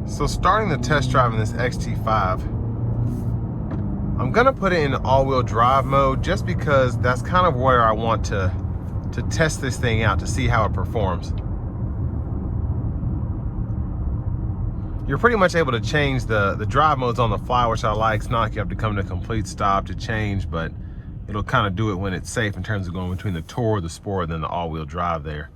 So starting the test drive in this XT5, I'm gonna put it in all-wheel drive mode just because that's kind of where I want to test this thing out to see how it performs. You're pretty much able to change the drive modes on the fly, which I like. It's not like you have to come to a complete stop to change, but it'll kind of do it when it's safe in terms of going between the Tour, the Sport, and then the all-wheel drive there.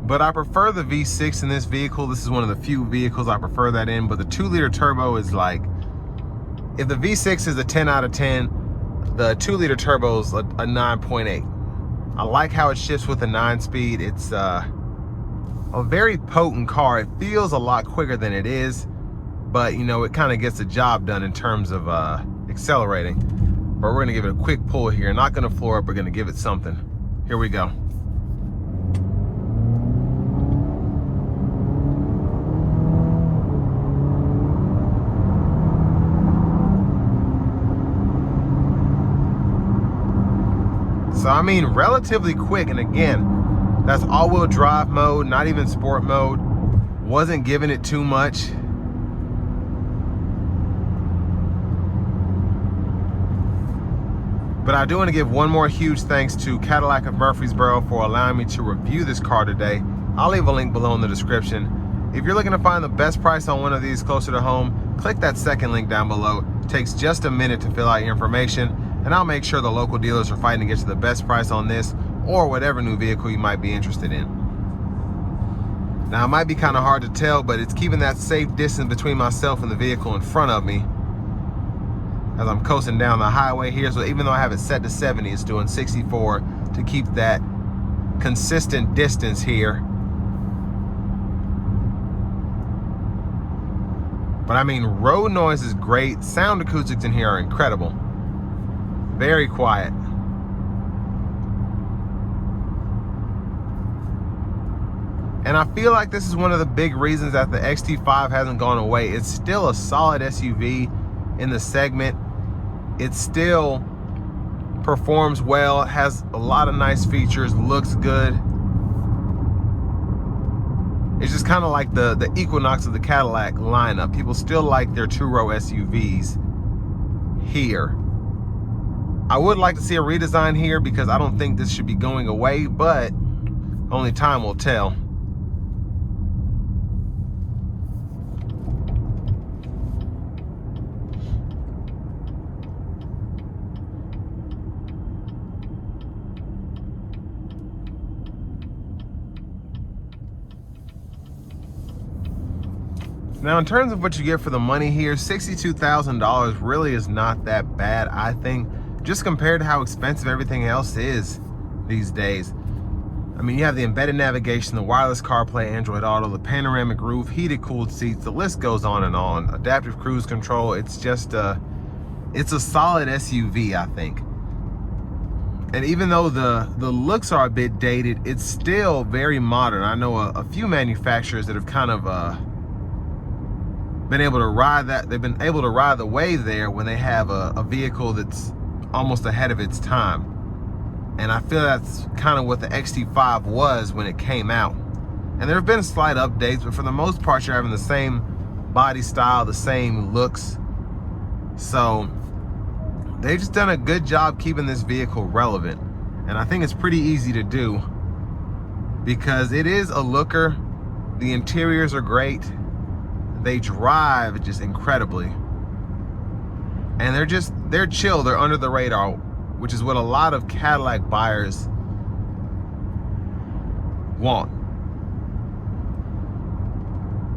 But I prefer the V6 in this vehicle. This is one of the few vehicles I prefer that in, but the 2-liter turbo is like, if the V6 is a 10 out of 10, the 2-liter turbo is a 9.8. I like how it shifts with the 9-speed. It's a very potent car. It feels a lot quicker than it is, but you know, it kind of gets the job done in terms of accelerating. But we're gonna give it a quick pull here. Not gonna floor up, we're gonna give it something. Here we go. So I mean, relatively quick, and again, that's all-wheel drive mode, not even sport mode. Wasn't giving it too much. But I do want to give one more huge thanks to Cadillac of Murfreesboro for allowing me to review this car today. I'll leave a link below in the description. If you're looking to find the best price on one of these closer to home, click that second link down below. It takes just a minute to fill out your information, and I'll make sure the local dealers are fighting to get you the best price on this or whatever new vehicle you might be interested in. Now, it might be kind of hard to tell, but it's keeping that safe distance between myself and the vehicle in front of me as I'm coasting down the highway here. So even though I have it set to 70, it's doing 64 to keep that consistent distance here. But I mean, road noise is great. Sound acoustics in here are incredible. Very quiet. And I feel like this is one of the big reasons that the XT5 hasn't gone away. It's still a solid SUV in the segment. It still performs well, has a lot of nice features, looks good. It's just kind of like the Equinox of the Cadillac lineup. People still like their two-row SUVs here. I would like to see a redesign here because I don't think this should be going away, but only time will tell. Now, in terms of what you get for the money here, $62,000 really is not that bad, I think, just compared to how expensive everything else is these days. I mean, you have the embedded navigation, the wireless CarPlay, Android Auto, the panoramic roof, heated cooled seats, the list goes on and on. Adaptive cruise control. It's just it's a solid SUV, I think. And even though the looks are a bit dated, it's still very modern. I know a few manufacturers that have kind of been able to ride that. They've been able to ride the wave there when they have a vehicle that's almost ahead of its time. And I feel that's kind of what the XT5 was when it came out. And there have been slight updates, but for the most part, you're having the same body style, the same looks. So they've just done a good job keeping this vehicle relevant. And I think it's pretty easy to do because it is a looker. The interiors are great. They drive just incredibly. And they're chill, they're under the radar, which is what a lot of Cadillac buyers want.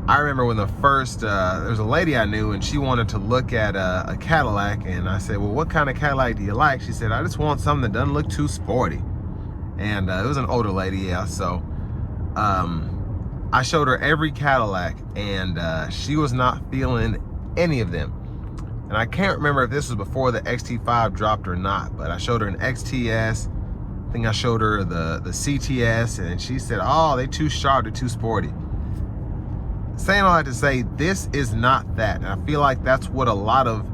I remember when the first, there was a lady I knew and she wanted to look at a Cadillac, and I said, well, what kind of Cadillac do you like? She said, I just want something that doesn't look too sporty. And it was an older lady, yeah, so I showed her every Cadillac, and she was not feeling any of them. And I can't remember if this was before the XT5 dropped or not, but I showed her an XTS. I think I showed her the CTS, and she said, oh, they're too sharp, they're too sporty. Saying all that to say, this is not that. And I feel like that's what a lot of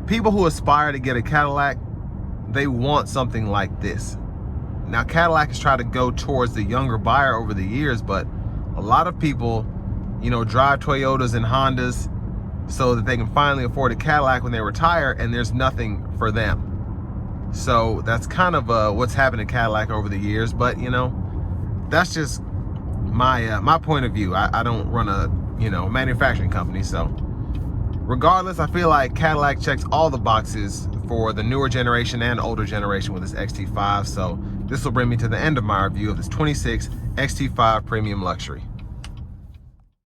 people who aspire to get a Cadillac, they want something like this. Now, Cadillac has tried to go towards the younger buyer over the years, but A lot of people, you know, drive Toyotas and Hondas so that they can finally afford a Cadillac when they retire, and there's nothing for them. So that's kind of what's happened to Cadillac over the years. But you know, that's just my point of view. I don't run a, you know, manufacturing company, so regardless, I feel like Cadillac checks all the boxes for the newer generation and older generation with this XT5. So this will bring me to the end of my review of this 26 XT5 Premium Luxury.